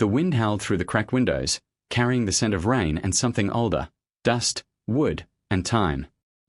The wind howled through the cracked windows, carrying the scent of rain and something older, dust, wood, and time.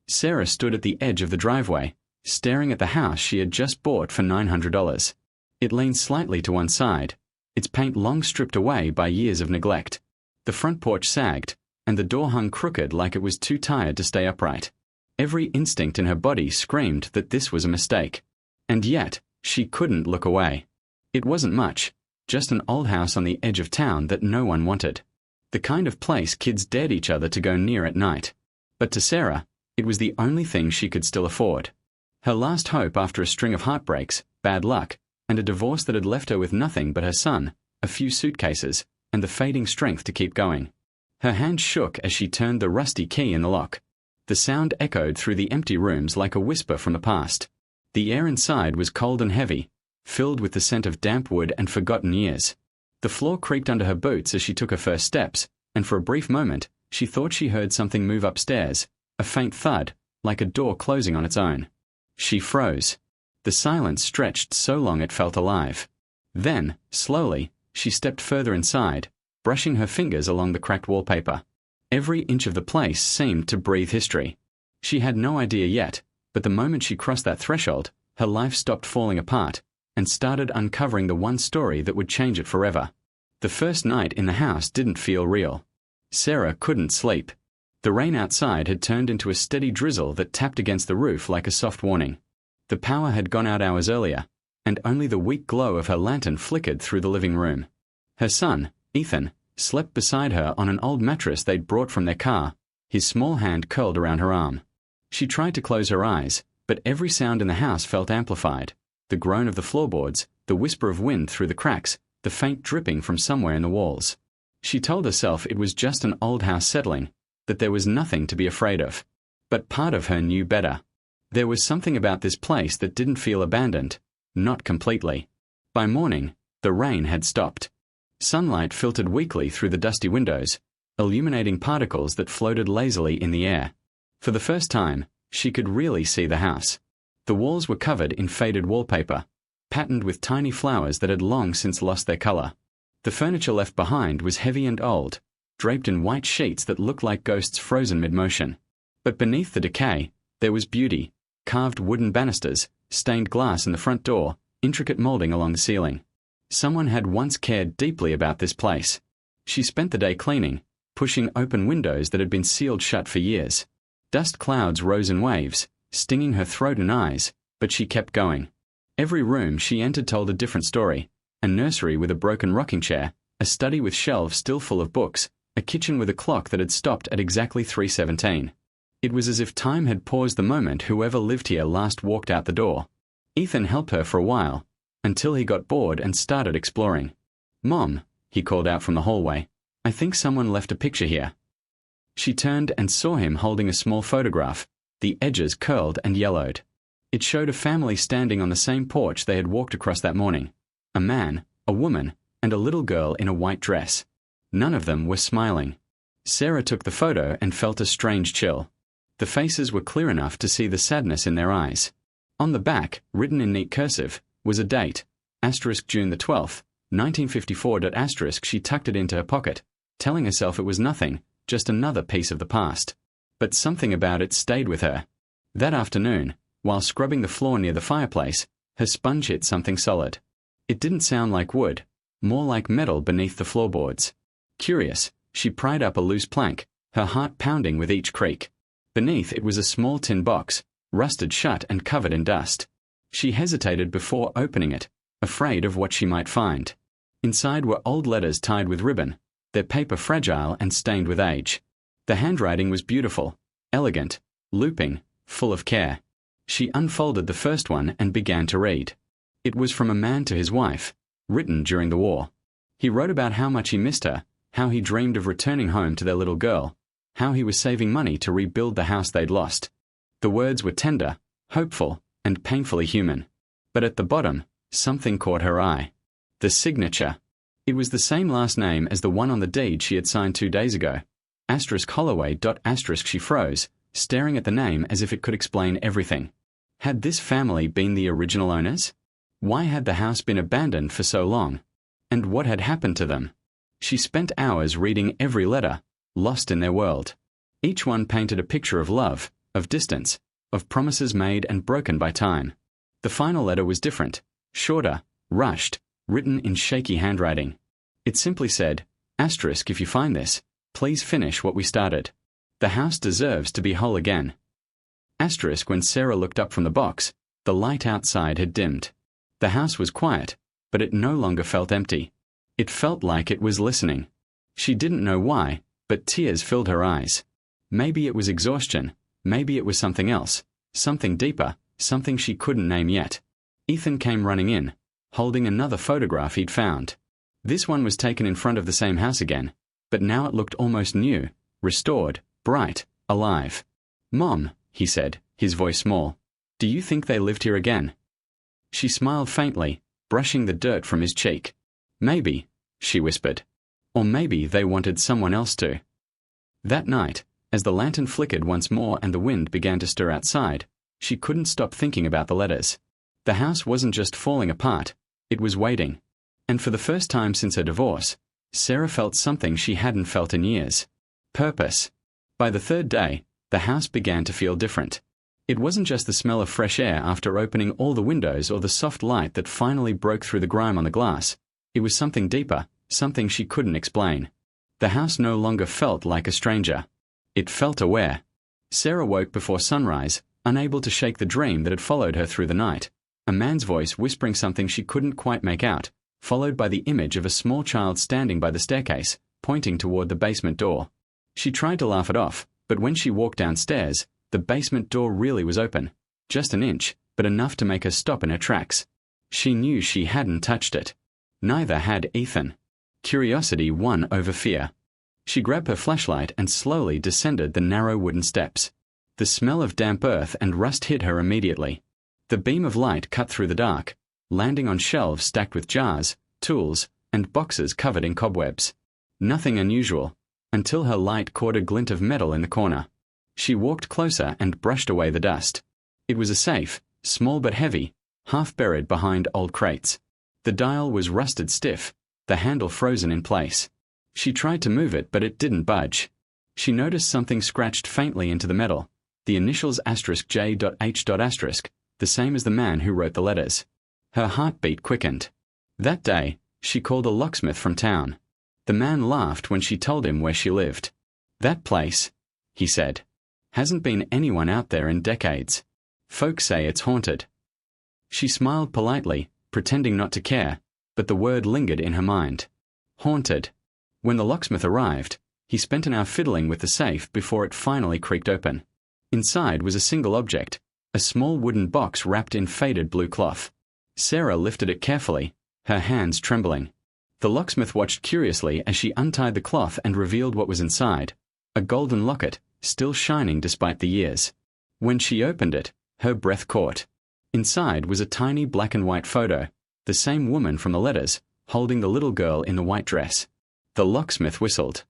Sarah stood at the edge of the driveway, staring at the house she had just bought for $900. It leaned slightly to one side, its paint long stripped away by years of neglect. The front porch sagged, and the door hung crooked like it was too tired to stay upright. Every instinct in her body screamed that this was a mistake. And yet, she couldn't look away. It wasn't much, just an old house on the edge of town that no one wanted. The kind of place kids dared each other to go near at night. But to Sarah, it was the only thing she could still afford. Her last hope after a string of heartbreaks, bad luck, and a divorce that had left her with nothing but her son, a few suitcases, and the fading strength to keep going. Her hand shook as she turned the rusty key in the lock. The sound echoed through the empty rooms like a whisper from the past. The air inside was cold and heavy, filled with the scent of damp wood and forgotten years. The floor creaked under her boots as she took her first steps, and for a brief moment, she thought she heard something move upstairs, a faint thud, like a door closing on its own. She froze. The silence stretched so long it felt alive. Then, slowly, she stepped further inside, brushing her fingers along the cracked wallpaper. Every inch of the place seemed to breathe history. She had no idea yet, but the moment she crossed that threshold, her life stopped falling apart and started uncovering the one story that would change it forever. The first night in the house didn't feel real. Sarah couldn't sleep. The rain outside had turned into a steady drizzle that tapped against the roof like a soft warning. The power had gone out hours earlier, and only the weak glow of her lantern flickered through the living room. Her son, Ethan, slept beside her on an old mattress they'd brought from their car, his small hand curled around her arm. She tried to close her eyes, but every sound in the house felt amplified. The groan of the floorboards, the whisper of wind through the cracks, the faint dripping from somewhere in the walls. She told herself it was just an old house settling, that there was nothing to be afraid of. But part of her knew better. There was something about this place that didn't feel abandoned, not completely. By morning, the rain had stopped. Sunlight filtered weakly through the dusty windows, illuminating particles that floated lazily in the air. For the first time, she could really see the house. The walls were covered in faded wallpaper, patterned with tiny flowers that had long since lost their color. The furniture left behind was heavy and old, draped in white sheets that looked like ghosts frozen mid-motion. But beneath the decay, there was beauty, carved wooden banisters, stained glass in the front door, intricate molding along the ceiling. Someone had once cared deeply about this place. She spent the day cleaning, pushing open windows that had been sealed shut for years. Dust clouds rose in waves, stinging her throat and eyes, but she kept going. Every room she entered told a different story: a nursery with a broken rocking chair, a study with shelves still full of books, a kitchen with a clock that had stopped at exactly 3:17. It was as if time had paused the moment whoever lived here last walked out the door. Ethan helped her for a while, until he got bored and started exploring. "Mom," he called out from the hallway, "I think someone left a picture here." She turned and saw him holding a small photograph, the edges curled and yellowed. It showed a family standing on the same porch they had walked across that morning. A man, a woman, and a little girl in a white dress. None of them were smiling. Sarah took the photo and felt a strange chill. The faces were clear enough to see the sadness in their eyes. On the back, written in neat cursive, was a date, June the 12th, 1954. She tucked it into her pocket, telling herself it was nothing, just another piece of the past. But something about it stayed with her. That afternoon, while scrubbing the floor near the fireplace, her sponge hit something solid. It didn't sound like wood, more like metal beneath the floorboards. Curious, she pried up a loose plank, her heart pounding with each creak. Beneath it was a small tin box, rusted shut and covered in dust. She hesitated before opening it, afraid of what she might find. Inside were old letters tied with ribbon, their paper fragile and stained with age. The handwriting was beautiful, elegant, looping, full of care. She unfolded the first one and began to read. It was from a man to his wife, written during the war. He wrote about how much he missed her, how he dreamed of returning home to their little girl, how he was saving money to rebuild the house they'd lost. The words were tender, hopeful, and painfully human. But at the bottom, something caught her eye. The signature. It was the same last name as the one on the deed she had signed 2 days ago. Holloway. She froze, staring at the name as if it could explain everything. Had this family been the original owners? Why had the house been abandoned for so long? And what had happened to them? She spent hours reading every letter, lost in their world. Each one painted a picture of love, of distance, of promises made and broken by time. The final letter was different, shorter, rushed, written in shaky handwriting. It simply said, "Asterisk, if you find this, please finish what we started. The house deserves to be whole again." Asterisk, when Sarah looked up from the box, the light outside had dimmed. The house was quiet, but it no longer felt empty. It felt like it was listening. She didn't know why, but tears filled her eyes. Maybe it was exhaustion, maybe it was something else, something deeper, something she couldn't name yet. Ethan came running in, holding another photograph he'd found. This one was taken in front of the same house again, but now it looked almost new, restored, bright, alive. "Mom," he said, his voice small, "do you think they lived here again?" She smiled faintly, brushing the dirt from his cheek. "Maybe," she whispered. "Or maybe they wanted someone else to." That night, as the lantern flickered once more and the wind began to stir outside, she couldn't stop thinking about the letters. The house wasn't just falling apart, it was waiting. And for the first time since her divorce, Sarah felt something she hadn't felt in years. Purpose. By the third day, the house began to feel different. It wasn't just the smell of fresh air after opening all the windows or the soft light that finally broke through the grime on the glass. It was something deeper, something she couldn't explain. The house no longer felt like a stranger. It felt aware. Sarah woke before sunrise, unable to shake the dream that had followed her through the night. A man's voice whispering something she couldn't quite make out, followed by the image of a small child standing by the staircase, pointing toward the basement door. She tried to laugh it off, but when she walked downstairs, the basement door really was open. Just an inch, but enough to make her stop in her tracks. She knew she hadn't touched it. Neither had Ethan. Curiosity won over fear. She grabbed her flashlight and slowly descended the narrow wooden steps. The smell of damp earth and rust hit her immediately. The beam of light cut through the dark, landing on shelves stacked with jars, tools, and boxes covered in cobwebs. Nothing unusual, until her light caught a glint of metal in the corner. She walked closer and brushed away the dust. It was a safe, small but heavy, half buried behind old crates. The dial was rusted stiff, the handle frozen in place. She tried to move it, but it didn't budge. She noticed something scratched faintly into the metal, the initials *J.H. the same as the man who wrote the letters. Her heartbeat quickened. That day, she called a locksmith from town. The man laughed when she told him where she lived. "That place," he said, "hasn't been anyone out there in decades. Folks say it's haunted." She smiled politely, pretending not to care, but the word lingered in her mind. Haunted. When the locksmith arrived, he spent an hour fiddling with the safe before it finally creaked open. Inside was a single object, a small wooden box wrapped in faded blue cloth. Sarah lifted it carefully, her hands trembling. The locksmith watched curiously as she untied the cloth and revealed what was inside, a golden locket, still shining despite the years. When she opened it, her breath caught. Inside was a tiny black and white photo, the same woman from the letters, holding the little girl in the white dress. The locksmith whistled.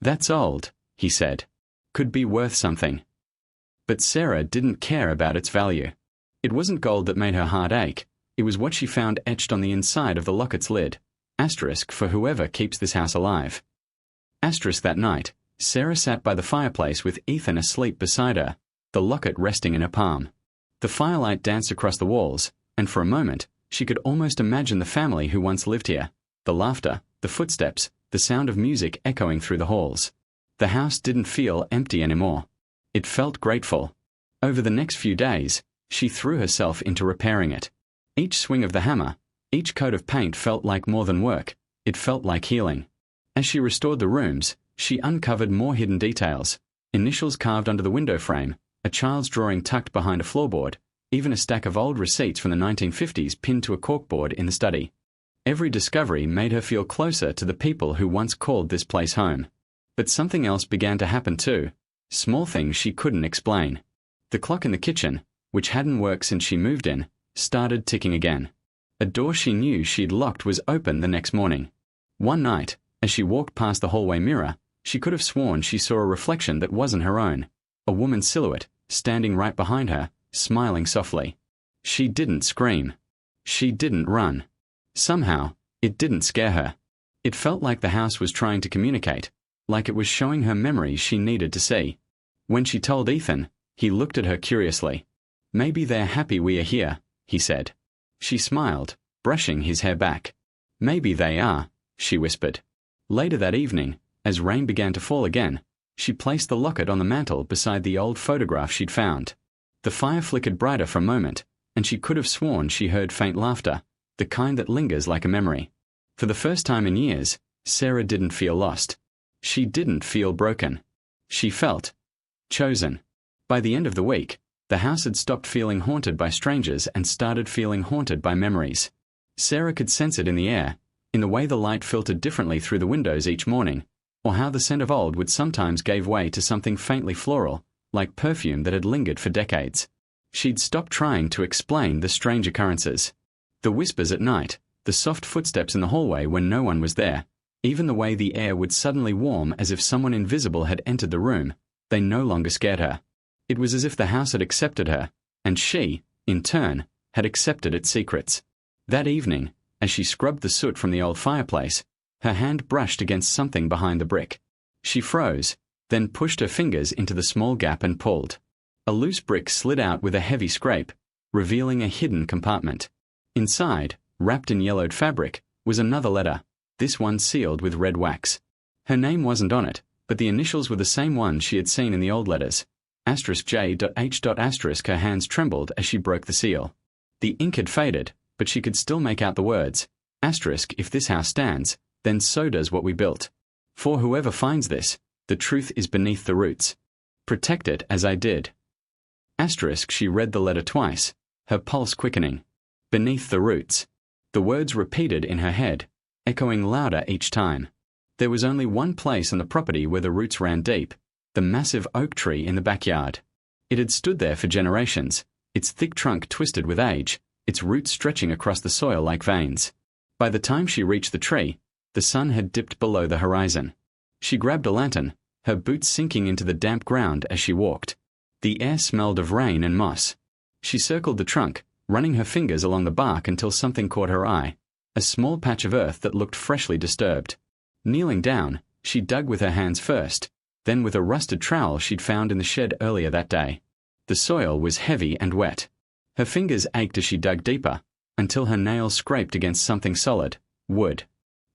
"That's old," he said. "Could be worth something." But Sarah didn't care about its value. It wasn't gold that made her heart ache. It was what she found etched on the inside of the locket's lid. Asterisk for whoever keeps this house alive. Asterisk that night, Sarah sat by the fireplace with Ethan asleep beside her, the locket resting in her palm. The firelight danced across the walls, and for a moment, she could almost imagine the family who once lived here. The laughter, the footsteps, the sound of music echoing through the halls. The house didn't feel empty anymore. It felt grateful. Over the next few days, she threw herself into repairing it. Each swing of the hammer, each coat of paint felt like more than work. It felt like healing. As she restored the rooms, she uncovered more hidden details. Initials carved under the window frame, a child's drawing tucked behind a floorboard, even a stack of old receipts from the 1950s pinned to a corkboard in the study. Every discovery made her feel closer to the people who once called this place home. But something else began to happen too. Small things she couldn't explain. The clock in the kitchen, which hadn't worked since she moved in, started ticking again. A door she knew she'd locked was open the next morning. One night, as she walked past the hallway mirror, she could have sworn she saw a reflection that wasn't her own. A woman's silhouette, standing right behind her, smiling softly. She didn't scream. She didn't run. Somehow, it didn't scare her. It felt like the house was trying to communicate, like it was showing her memories she needed to see. When she told Ethan, he looked at her curiously. "Maybe they're happy we are here," he said. She smiled, brushing his hair back. "Maybe they are," she whispered. Later that evening, as rain began to fall again, she placed the locket on the mantel beside the old photograph she'd found. The fire flickered brighter for a moment, and she could have sworn she heard faint laughter, the kind that lingers like a memory. For the first time in years, Sarah didn't feel lost. She didn't feel broken. She felt chosen. By the end of the week, the house had stopped feeling haunted by strangers and started feeling haunted by memories. Sarah could sense it in the air, in the way the light filtered differently through the windows each morning, or how the scent of old wood sometimes gave way to something faintly floral, like perfume that had lingered for decades. She'd stopped trying to explain the strange occurrences. The whispers at night, the soft footsteps in the hallway when no one was there, even the way the air would suddenly warm as if someone invisible had entered the room, they no longer scared her. It was as if the house had accepted her, and she, in turn, had accepted its secrets. That evening, as she scrubbed the soot from the old fireplace, her hand brushed against something behind the brick. She froze, then pushed her fingers into the small gap and pulled. A loose brick slid out with a heavy scrape, revealing a hidden compartment. Inside, wrapped in yellowed fabric, was another letter, this one sealed with red wax. Her name wasn't on it, but the initials were the same ones she had seen in the old letters. *J.H. Her hands trembled as she broke the seal. The ink had faded, but she could still make out the words. If this house stands, then so does what we built. For whoever finds this, the truth is beneath the roots. Protect it as I did. She read the letter twice, her pulse quickening. Beneath the roots. The words repeated in her head, echoing louder each time. There was only one place on the property where the roots ran deep, the massive oak tree in the backyard. It had stood there for generations, its thick trunk twisted with age, its roots stretching across the soil like veins. By the time she reached the tree, the sun had dipped below the horizon. She grabbed a lantern, her boots sinking into the damp ground as she walked. The air smelled of rain and moss. She circled the trunk, running her fingers along the bark until something caught her eye, a small patch of earth that looked freshly disturbed. Kneeling down, she dug with her hands first, then with a rusted trowel she'd found in the shed earlier that day. The soil was heavy and wet. Her fingers ached as she dug deeper, until her nails scraped against something solid, wood.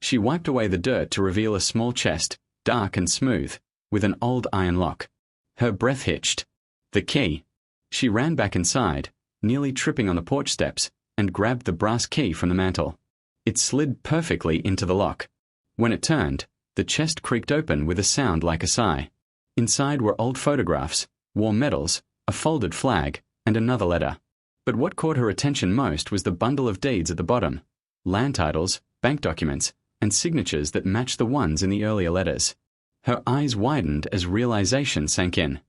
She wiped away the dirt to reveal a small chest, dark and smooth, with an old iron lock. Her breath hitched. The key. She ran back inside, nearly tripping on the porch steps, and grabbed the brass key from the mantel. It slid perfectly into the lock. When it turned, the chest creaked open with a sound like a sigh. Inside were old photographs, war medals, a folded flag, and another letter. But what caught her attention most was the bundle of deeds at the bottom, land titles, bank documents, and signatures that matched the ones in the earlier letters. Her eyes widened as realization sank in.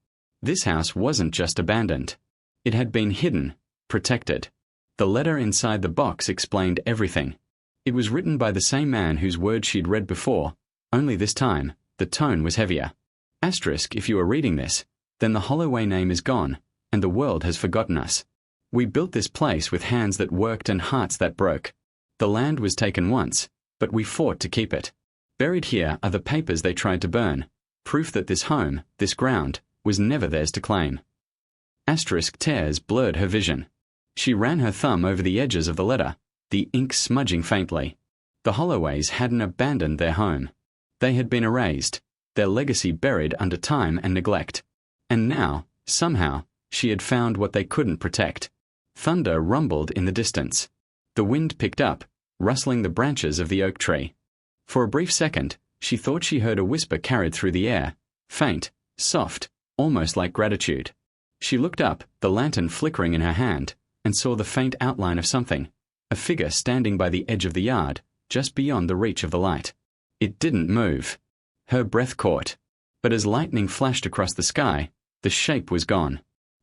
This house wasn't just abandoned. It had been hidden, protected. The letter inside the box explained everything. It was written by the same man whose words she'd read before, only this time, the tone was heavier. If you are reading this, then the Holloway name is gone, and the world has forgotten us. We built this place with hands that worked and hearts that broke. The land was taken once, but we fought to keep it. Buried here are the papers they tried to burn, proof that this home, this ground, was never theirs to claim. Tears blurred her vision. She ran her thumb over the edges of the letter, the ink smudging faintly. The Holloways hadn't abandoned their home. They had been erased, their legacy buried under time and neglect. And now, somehow, she had found what they couldn't protect. Thunder rumbled in the distance. The wind picked up, rustling the branches of the oak tree. For a brief second, she thought she heard a whisper carried through the air, faint, soft, almost like gratitude. She looked up, the lantern flickering in her hand, and saw the faint outline of something, a figure standing by the edge of the yard, just beyond the reach of the light. It didn't move. Her breath caught. But as lightning flashed across the sky, the shape was gone.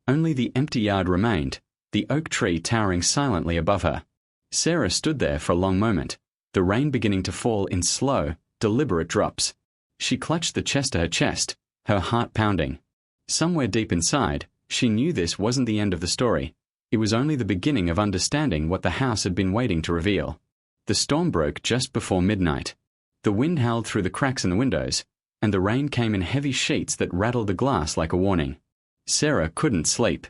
Only the empty yard remained, the oak tree towering silently above her. Sarah stood there for a long moment, the rain beginning to fall in slow, deliberate drops. She clutched the chest to her chest, her heart pounding. Somewhere deep inside, she knew this wasn't the end of the story. It was only the beginning of understanding what the house had been waiting to reveal. The storm broke just before midnight. The wind howled through the cracks in the windows, and the rain came in heavy sheets that rattled the glass like a warning. Sarah couldn't sleep.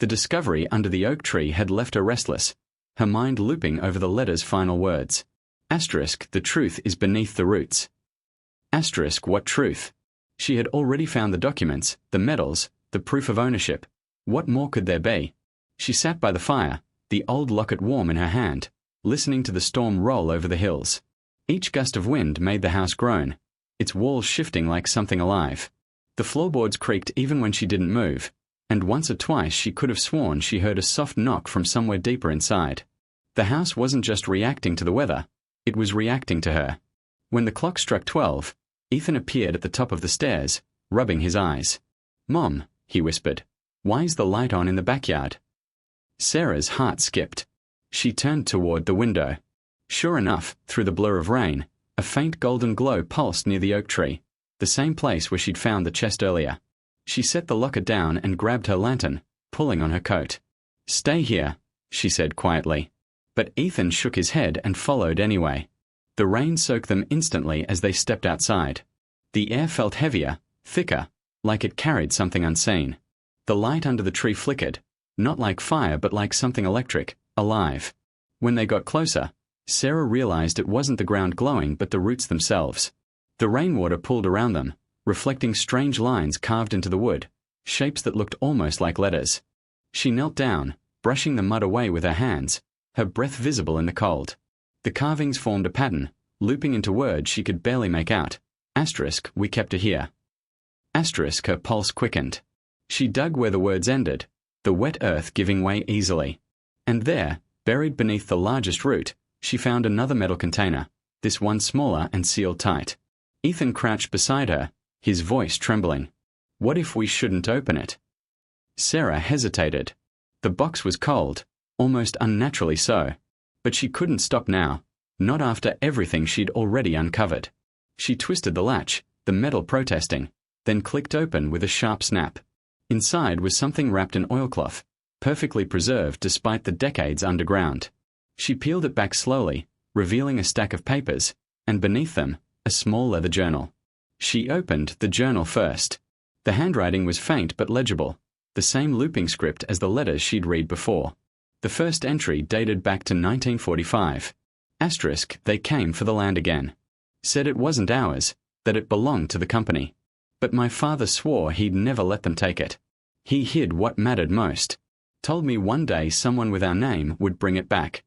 The discovery under the oak tree had left her restless, her mind looping over the letter's final words. Asterisk, the truth is beneath the roots. Asterisk, what truth? She had already found the documents, the medals, the proof of ownership. What more could there be? She sat by the fire, the old locket warm in her hand, listening to the storm roll over the hills. Each gust of wind made the house groan, its walls shifting like something alive. The floorboards creaked even when she didn't move, and once or twice she could have sworn she heard a soft knock from somewhere deeper inside. The house wasn't just reacting to the weather, it was reacting to her. When the clock struck 12, Ethan appeared at the top of the stairs, rubbing his eyes. "Mom," he whispered, "why's the light on in the backyard?" Sarah's heart skipped. She turned toward the window. Sure enough, through the blur of rain, a faint golden glow pulsed near the oak tree, the same place where she'd found the chest earlier. She set the locket down and grabbed her lantern, pulling on her coat. "Stay here," she said quietly. But Ethan shook his head and followed anyway. The rain soaked them instantly as they stepped outside. The air felt heavier, thicker, like it carried something unseen. The light under the tree flickered, not like fire but like something electric, alive. When they got closer, Sarah realized it wasn't the ground glowing but the roots themselves. The rainwater pooled around them, reflecting strange lines carved into the wood, shapes that looked almost like letters. She knelt down, brushing the mud away with her hands, her breath visible in the cold. The carvings formed a pattern, looping into words she could barely make out. Asterisk, we kept her here. Asterisk, her pulse quickened. She dug where the words ended, the wet earth giving way easily. And there, buried beneath the largest root, she found another metal container, this one smaller and sealed tight. Ethan crouched beside her, his voice trembling. "What if we shouldn't open it?" Sarah hesitated. The box was cold, almost unnaturally so. But she couldn't stop now, not after everything she'd already uncovered. She twisted the latch, the metal protesting, then clicked open with a sharp snap. Inside was something wrapped in oilcloth, perfectly preserved despite the decades underground. She peeled it back slowly, revealing a stack of papers, and beneath them, a small leather journal. She opened the journal first. The handwriting was faint but legible, the same looping script as the letters she'd read before. The first entry dated back to 1945. Asterisk, they came for the land again. Said it wasn't ours, that it belonged to the company. But my father swore he'd never let them take it. He hid what mattered most. Told me one day someone with our name would bring it back.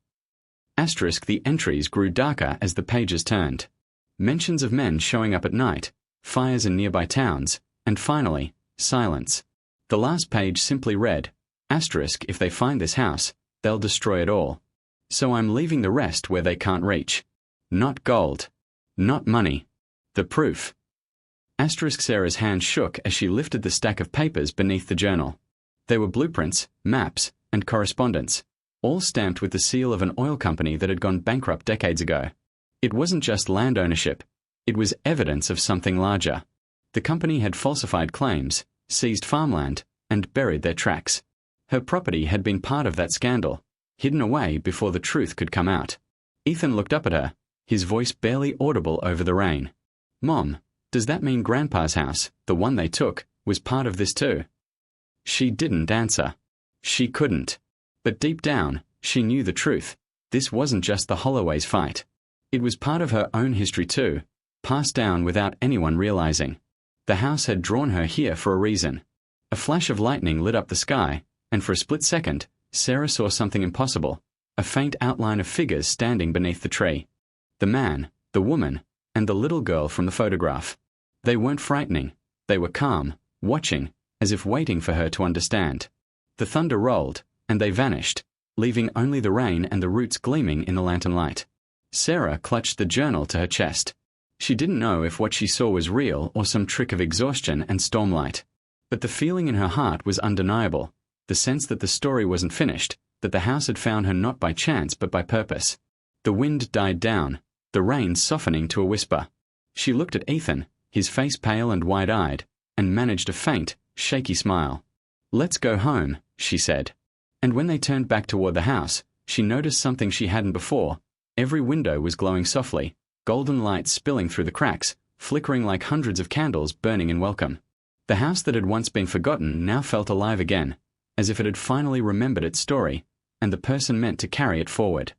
Asterisk, the entries grew darker as the pages turned. Mentions of men showing up at night, fires in nearby towns, and finally, silence. The last page simply read, asterisk, if they find this house, they'll destroy it all. So I'm leaving the rest where they can't reach. Not gold. Not money. The proof. Asterisk. Sarah's hand shook as she lifted the stack of papers beneath the journal. They were blueprints, maps, and correspondence, all stamped with the seal of an oil company that had gone bankrupt decades ago. It wasn't just land ownership. It was evidence of something larger. The company had falsified claims, seized farmland, and buried their tracks. Her property had been part of that scandal, hidden away before the truth could come out. Ethan looked up at her, his voice barely audible over the rain. "Mom, does that mean Grandpa's house, the one they took, was part of this too?" She didn't answer. She couldn't. But deep down, she knew the truth. This wasn't just the Holloway's fight. It was part of her own history too, passed down without anyone realizing. The house had drawn her here for a reason. A flash of lightning lit up the sky, and for a split second, Sarah saw something impossible, a faint outline of figures standing beneath the tree. The man, the woman, and the little girl from the photograph. They weren't frightening. They were calm, watching, as if waiting for her to understand. The thunder rolled, and they vanished, leaving only the rain and the roots gleaming in the lantern light. Sarah clutched the journal to her chest. She didn't know if what she saw was real or some trick of exhaustion and stormlight. But the feeling in her heart was undeniable, the sense that the story wasn't finished, that the house had found her not by chance but by purpose. The wind died down, the rain softening to a whisper. She looked at Ethan, his face pale and wide-eyed, and managed a faint, shaky smile. "Let's go home," she said. And when they turned back toward the house, she noticed something she hadn't before. Every window was glowing softly, golden light spilling through the cracks, flickering like hundreds of candles burning in welcome. The house that had once been forgotten now felt alive again, as if it had finally remembered its story, and the person meant to carry it forward.